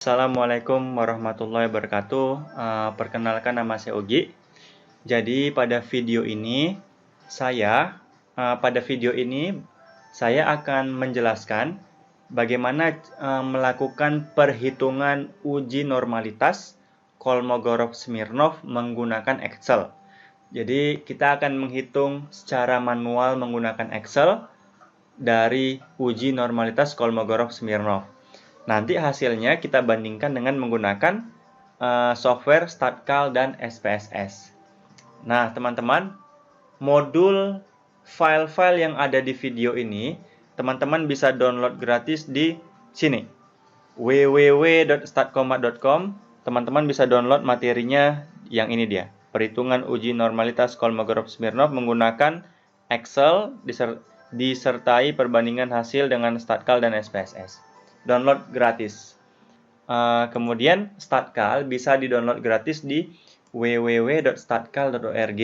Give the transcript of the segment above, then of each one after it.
Assalamualaikum warahmatullahi wabarakatuh. Perkenalkan, nama saya Ogi. Jadi pada video ini saya akan menjelaskan bagaimana melakukan perhitungan uji normalitas Kolmogorov-Smirnov menggunakan Excel. Jadi kita akan menghitung secara manual menggunakan Excel dari uji normalitas Kolmogorov-Smirnov. Nanti hasilnya kita bandingkan dengan menggunakan software StatCal dan SPSS. Nah, teman-teman, modul file-file yang ada di video ini, teman-teman bisa download gratis di sini, www.statcomat.com. Teman-teman bisa download materinya yang ini dia, perhitungan uji normalitas Kolmogorov-Smirnov menggunakan Excel disertai perbandingan hasil dengan StatCal dan SPSS. Download gratis. Kemudian StatCal bisa di-download gratis di www.statcal.org.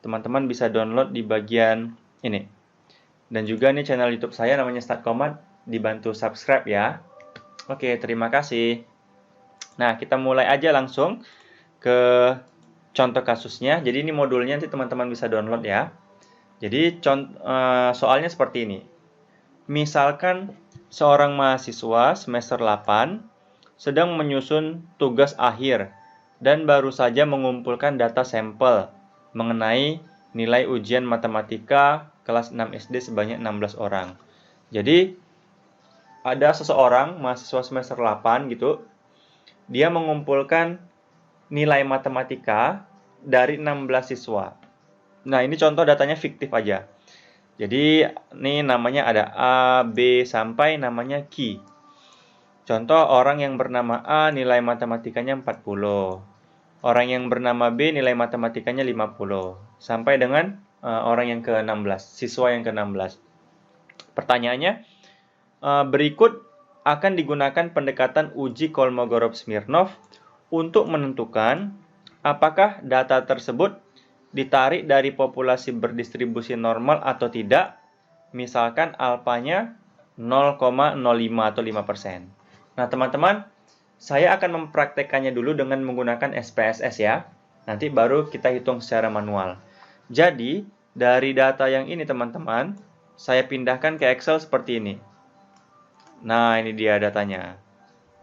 Teman-teman bisa download di bagian ini. Dan juga nih channel YouTube saya namanya StatComat, dibantu subscribe ya. Oke, terima kasih. Nah, kita mulai aja langsung ke contoh kasusnya. Jadi ini modulnya nanti teman-teman bisa download ya. Jadi soalnya seperti ini. Misalkan seorang mahasiswa semester 8 sedang menyusun tugas akhir dan baru saja mengumpulkan data sampel mengenai nilai ujian matematika kelas 6 SD sebanyak 16 orang. Jadi ada seseorang mahasiswa semester 8 gitu, dia mengumpulkan nilai matematika dari 16 siswa. Nah, ini contoh datanya fiktif aja. Jadi ini namanya ada A, B, sampai namanya Q. Contoh, orang yang bernama A nilai matematikanya 40. Orang yang bernama B nilai matematikanya 50. Sampai dengan orang yang ke-16, siswa yang ke-16. Pertanyaannya, berikut akan digunakan pendekatan uji Kolmogorov-Smirnov untuk menentukan apakah data tersebut ditarik dari populasi berdistribusi normal atau tidak, misalkan alfanya 0,05 atau 5%. Nah, teman-teman, saya akan mempraktekannya dulu dengan menggunakan SPSS ya. Nanti baru kita hitung secara manual. Jadi, dari data yang ini teman-teman, saya pindahkan ke Excel seperti ini. Nah, ini dia datanya.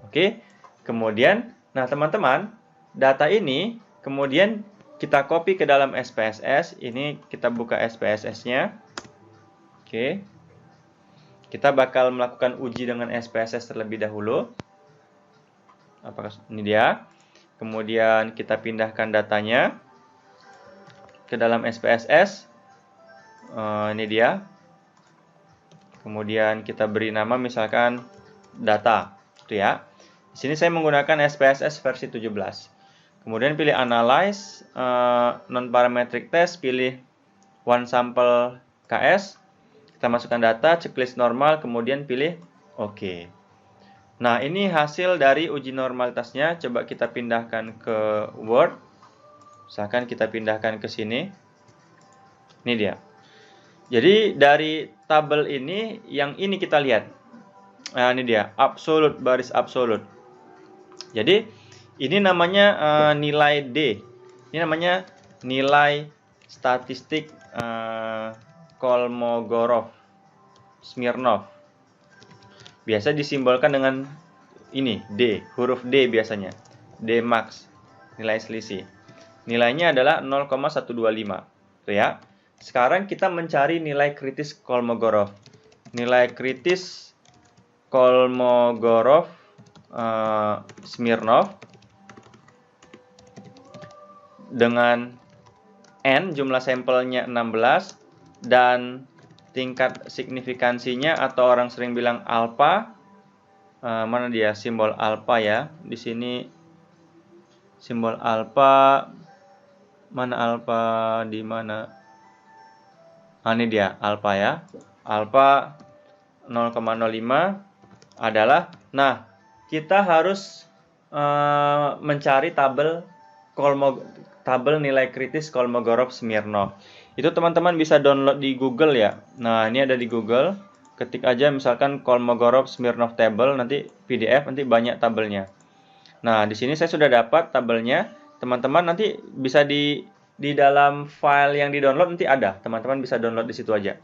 Oke, kemudian, nah teman-teman, data ini kemudian kita copy ke dalam SPSS. Ini kita buka SPSS-nya. Oke. Kita bakal melakukan uji dengan SPSS terlebih dahulu. Apakah ini dia? Kemudian kita pindahkan datanya ke dalam SPSS. Ini dia. Kemudian kita beri nama misalkan data, itu ya. Di sini saya menggunakan SPSS versi 17. Kemudian pilih Analyze, Non-Parametric Test, pilih One Sample KS. Kita masukkan data, checklist normal, kemudian pilih OK. Nah, ini hasil dari uji normalitasnya. Coba kita pindahkan ke Word. Misalkan kita pindahkan ke sini. Ini dia. Jadi, dari tabel ini, yang ini kita lihat. Nah, ini dia, absolute, baris absolute. Jadi, ini namanya nilai D. Ini namanya nilai statistik Kolmogorov-Smirnov. Biasa disimbolkan dengan ini, D, huruf D biasanya. D max, nilai selisih. Nilainya adalah 0,125. Tuh ya. Sekarang kita mencari nilai kritis Kolmogorov. Nilai kritis Kolmogorov-Smirnov dengan N, jumlah sampelnya 16, dan tingkat signifikansinya atau orang sering bilang alpha. Mana dia simbol alpha ya? Di sini simbol alpha. Mana alpha di mana? Ini dia alpha ya. Alpha 0,05 adalah, nah, kita harus mencari tabel nilai kritis Kolmogorov-Smirnov. Itu teman-teman bisa download di Google ya. Nah, ini ada di Google. Ketik aja misalkan Kolmogorov-Smirnov table, nanti PDF, nanti banyak tabelnya. Nah, di sini saya sudah dapat tabelnya. Teman-teman nanti bisa di dalam file yang di-download nanti ada. Teman-teman bisa download di situ aja.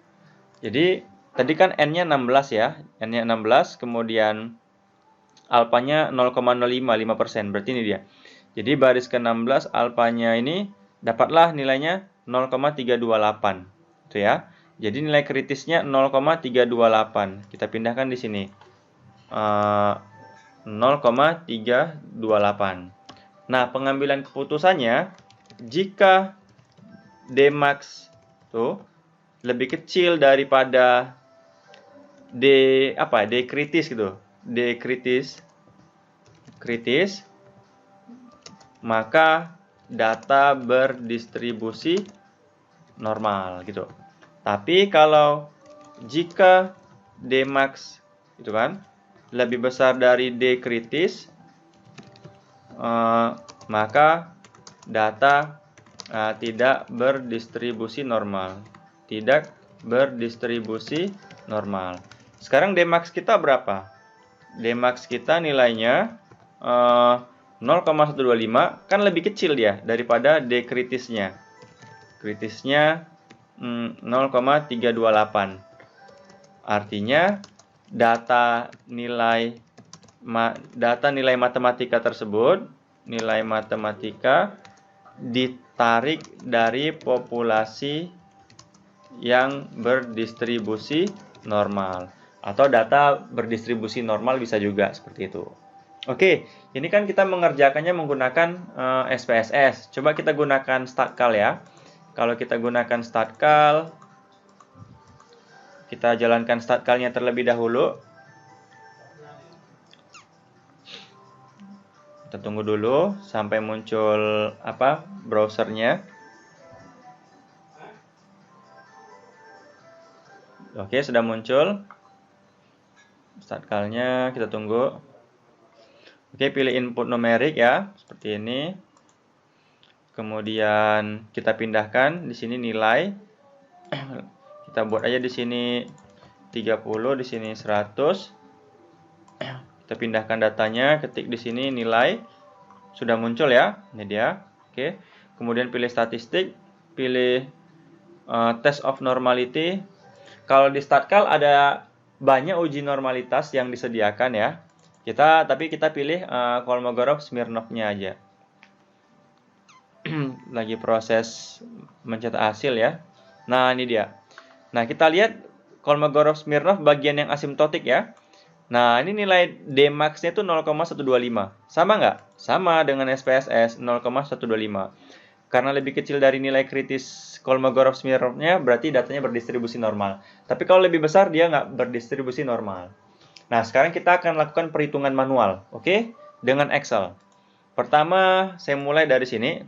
Jadi, tadi kan N-nya 16 ya. N-nya 16, kemudian alfanya 0,05, 5%. Berarti ini dia. Jadi, baris ke-16 alfanya ini dapatlah nilainya 0,328. Itu ya. Jadi, nilai kritisnya 0,328. Kita pindahkan di sini. 0,328. Nah, pengambilan keputusannya jika Dmax tuh lebih kecil daripada D kritis gitu. D kritis maka data berdistribusi normal gitu. Tapi kalau jika Dmax itu kan lebih besar dari D kritis, maka data tidak berdistribusi normal. Tidak berdistribusi normal. Sekarang Dmax kita berapa? Dmax kita nilainya 0,125, kan lebih kecil dia daripada D kritisnya. Kritisnya 0,328. Artinya data nilai matematika tersebut, nilai matematika ditarik dari populasi yang berdistribusi normal, atau data berdistribusi normal bisa juga seperti itu. Oke, ini kan kita mengerjakannya menggunakan SPSS. Coba kita gunakan StatCal ya. Kalau kita gunakan StatCal, kita jalankan StatCal-nya terlebih dahulu. Kita tunggu dulu sampai muncul browsernya. Oke, sudah muncul StatCal-nya, kita tunggu. Oke, pilih input numerik ya, seperti ini. Kemudian kita pindahkan di sini nilai. Kita buat aja di sini 30, di sini 100. Kita pindahkan datanya, ketik di sini nilai. Sudah muncul ya, ini dia. Oke. Kemudian pilih statistik, pilih test of normality. Kalau di StatCal ada banyak uji normalitas yang disediakan ya. Tapi kita pilih Kolmogorov-Smirnov-nya aja. Lagi proses mencetak hasil ya. Nah, ini dia. Nah, kita lihat Kolmogorov-Smirnov bagian yang asimptotik ya. Nah, ini nilai Dmax-nya itu 0,125. Sama nggak? Sama dengan SPSS, 0,125. Karena lebih kecil dari nilai kritis Kolmogorov-Smirnov-nya, berarti datanya berdistribusi normal. Tapi kalau lebih besar, dia nggak berdistribusi normal. Nah, sekarang kita akan lakukan perhitungan manual, oke? Dengan Excel. Pertama, saya mulai dari sini.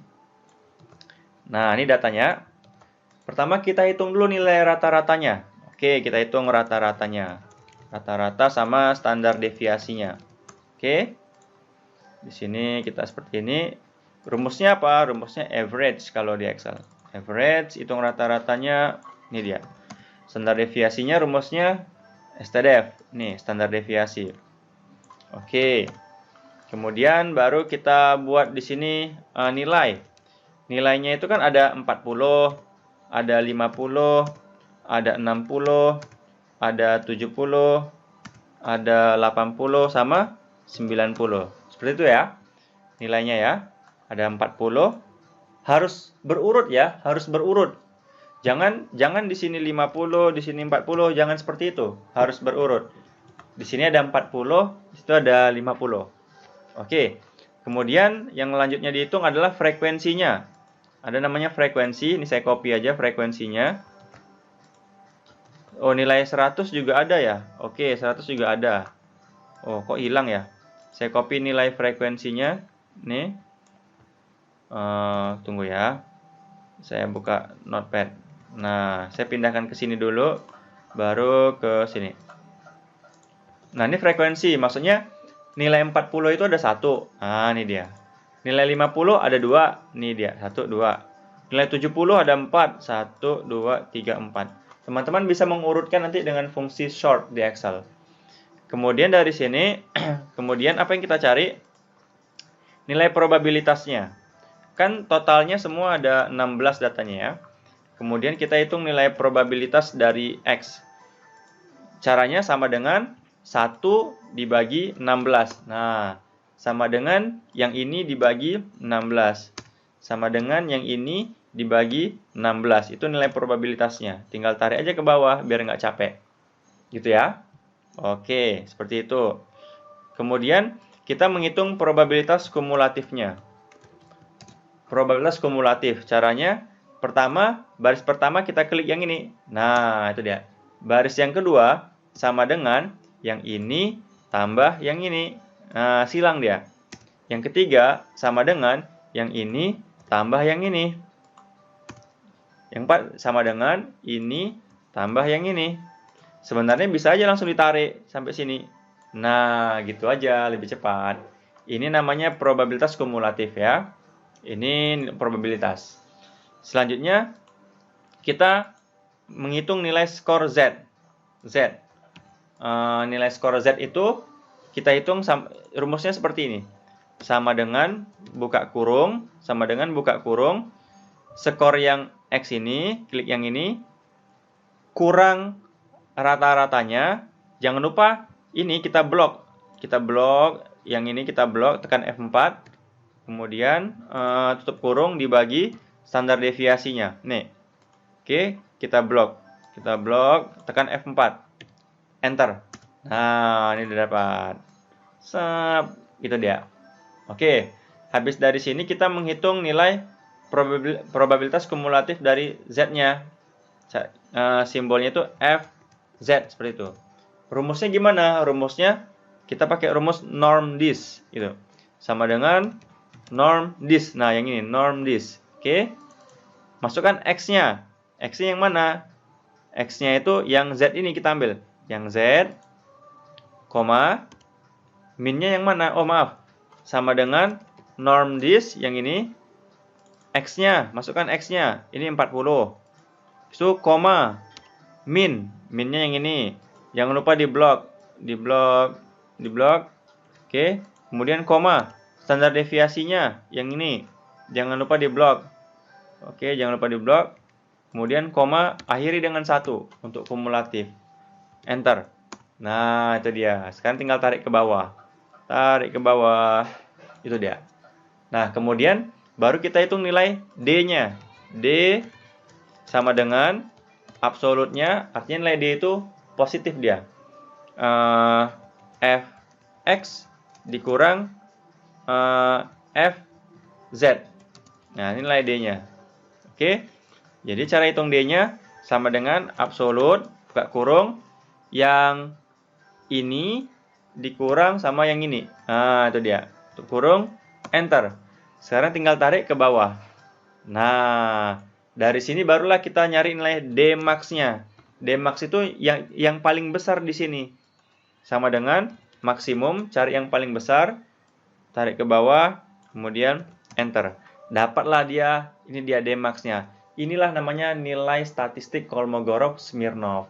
Nah, ini datanya. Pertama, kita hitung dulu nilai rata-ratanya. Oke, kita hitung rata-ratanya. Rata-rata sama standar deviasinya. Oke. Di sini kita seperti ini. Rumusnya apa? Rumusnya average kalau di Excel. Average, hitung rata-ratanya. Ini dia. Standar deviasinya rumusnya STDF. Nih, standar deviasi. Oke. Kemudian baru kita buat di sini nilai. Nilainya itu kan ada 40, ada 50, ada 60, ada 70, ada 80, sama 90. Seperti itu ya. Nilainya ya. Ada 40. Harus berurut ya, harus berurut. Jangan di sini 50, di sini 40, jangan seperti itu. Harus berurut. Di sini ada 40, di situ ada 50. Oke. Kemudian yang selanjutnya dihitung adalah frekuensinya. Ada namanya frekuensi, ini saya copy aja frekuensinya. Oh, nilai 100 juga ada ya? Oke, 100 juga ada. Oh, kok hilang ya? Saya copy nilai frekuensinya. Nih. Tunggu ya. Saya buka notepad. Nah, saya pindahkan ke sini dulu. Baru ke sini. Nah, ini frekuensi. Maksudnya nilai 40 itu ada 1. Nah, ini dia. Nilai 50 ada 2. Ini dia. 1, 2. Nilai 70 ada 4. 1, 2, 3, 4. Teman-teman bisa mengurutkan nanti dengan fungsi sort di Excel. Kemudian dari sini, kemudian apa yang kita cari? nilai probabilitasnya. Kan totalnya semua ada 16 datanya ya. Kemudian kita hitung nilai probabilitas dari X. Caranya sama dengan 1 dibagi 16. Nah, sama dengan yang ini dibagi 16. Sama dengan yang ini dibagi 16. Itu nilai probabilitasnya. Tinggal tarik aja ke bawah biar nggak capek. Gitu ya. Oke, seperti itu. Kemudian kita menghitung probabilitas kumulatifnya. Probabilitas kumulatif. Caranya, pertama, baris pertama kita klik yang ini. Nah, itu dia. Baris yang kedua sama dengan yang ini tambah yang ini. Nah, silang dia. Yang ketiga sama dengan yang ini tambah yang ini. Yang keempat sama dengan ini tambah yang ini. Sebenarnya bisa aja langsung ditarik sampai sini. Nah, gitu aja, lebih cepat. Ini namanya probabilitas kumulatif ya. Ini probabilitas. Selanjutnya, kita menghitung nilai skor Z. Nilai skor Z itu kita hitung rumusnya seperti ini. Sama dengan buka kurung, skor yang X ini, klik yang ini, kurang rata-ratanya. Jangan lupa ini kita blok. Yang ini kita blok, tekan F4. Kemudian tutup kurung dibagi standar deviasinya. Nih. Oke, kita blok, tekan F4. Enter. Nah, ini udah dapat. Gitu dia. Oke, habis dari sini kita menghitung nilai probabilitas kumulatif dari Z-nya. Simbolnya itu FZ seperti itu. Rumusnya gimana? Rumusnya kita pakai rumus norm dis gitu. Sama dengan norm dis. Nah, yang ini norm dis. Oke. Masukkan X-nya. X-nya yang mana? X-nya itu yang Z ini kita ambil. Yang Z, koma, min-nya yang mana? Oh, maaf. Sama dengan norm dis yang ini. X-nya, masukkan X-nya. Ini 40. So, koma, min-nya yang ini. Jangan lupa diblok. Oke. Kemudian koma, standar deviasinya yang ini. Jangan lupa diblok. Oke, jangan lupa diblok. Kemudian koma, akhiri dengan 1 untuk kumulatif. Enter. Nah, itu dia. Sekarang tinggal tarik ke bawah. Itu dia. Nah, kemudian baru kita hitung nilai D-nya. D sama dengan absolutnya, artinya nilai D itu positif dia. Fx dikurang Fz. Nah, ini nilai D-nya. Oke. Jadi cara hitung D-nya sama dengan absolut, buka kurung, yang ini dikurang sama yang ini. Nah, itu dia. Tutup kurung, enter. Sekarang tinggal tarik ke bawah. Nah, dari sini barulah kita nyari nilai D max-nya. D max itu yang paling besar di sini. Sama dengan maksimum, cari yang paling besar, tarik ke bawah, kemudian enter. Dapatlah dia, ini dia D max-nya. Inilah namanya nilai statistik Kolmogorov-Smirnov.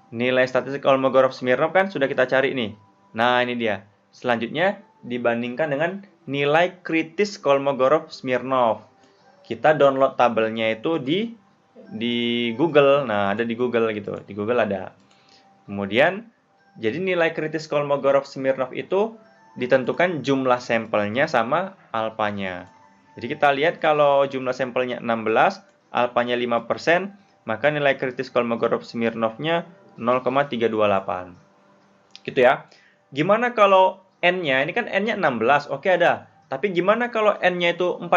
Nilai statistik Kolmogorov-Smirnov kan sudah kita cari nih. Nah, ini dia. Selanjutnya dibandingkan dengan nilai kritis Kolmogorov-Smirnov. Kita download tabelnya itu di Google. Nah, ada di Google gitu. Di Google ada. Kemudian, jadi nilai kritis Kolmogorov-Smirnov itu ditentukan jumlah sampelnya sama alfanya. Jadi kita lihat kalau jumlah sampelnya 16, alfanya 5%, maka nilai kritis Kolmogorov-Smirnovnya 0,328. Gitu ya. Gimana kalau N-nya? Ini kan N-nya 16, oke ada. Tapi gimana kalau N-nya itu 40?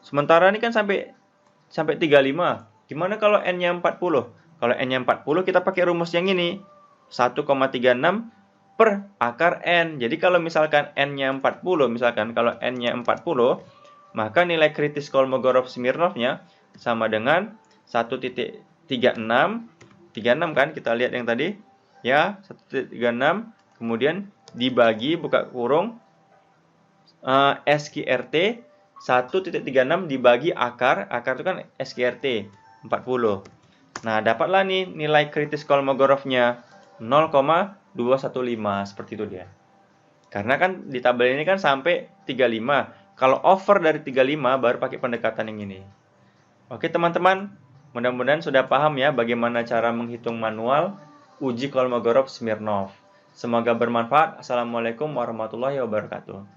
Sementara ini kan sampai 35. Gimana kalau N-nya 40? Kalau N-nya 40, kita pakai rumus yang ini. 1,36 per akar N. Jadi kalau misalkan N-nya 40, misalkan kalau N-nya 40, maka nilai kritis Kolmogorov-Smirnovnya sama dengan 1,36. 36 kan, kita lihat yang tadi. Ya, 1,36. Kemudian dibagi, buka kurung, SQRT 1,36 dibagi akar itu kan SQRT 40. Nah, dapatlah nih nilai kritis Kolmogorovnya 0,215, seperti itu dia. Karena kan di tabel ini kan sampai 35. Kalau over dari 35 baru pakai pendekatan yang ini. Oke teman-teman, mudah-mudahan sudah paham ya bagaimana cara menghitung manual uji Kolmogorov Smirnov. Semoga bermanfaat. Assalamualaikum warahmatullahi wabarakatuh.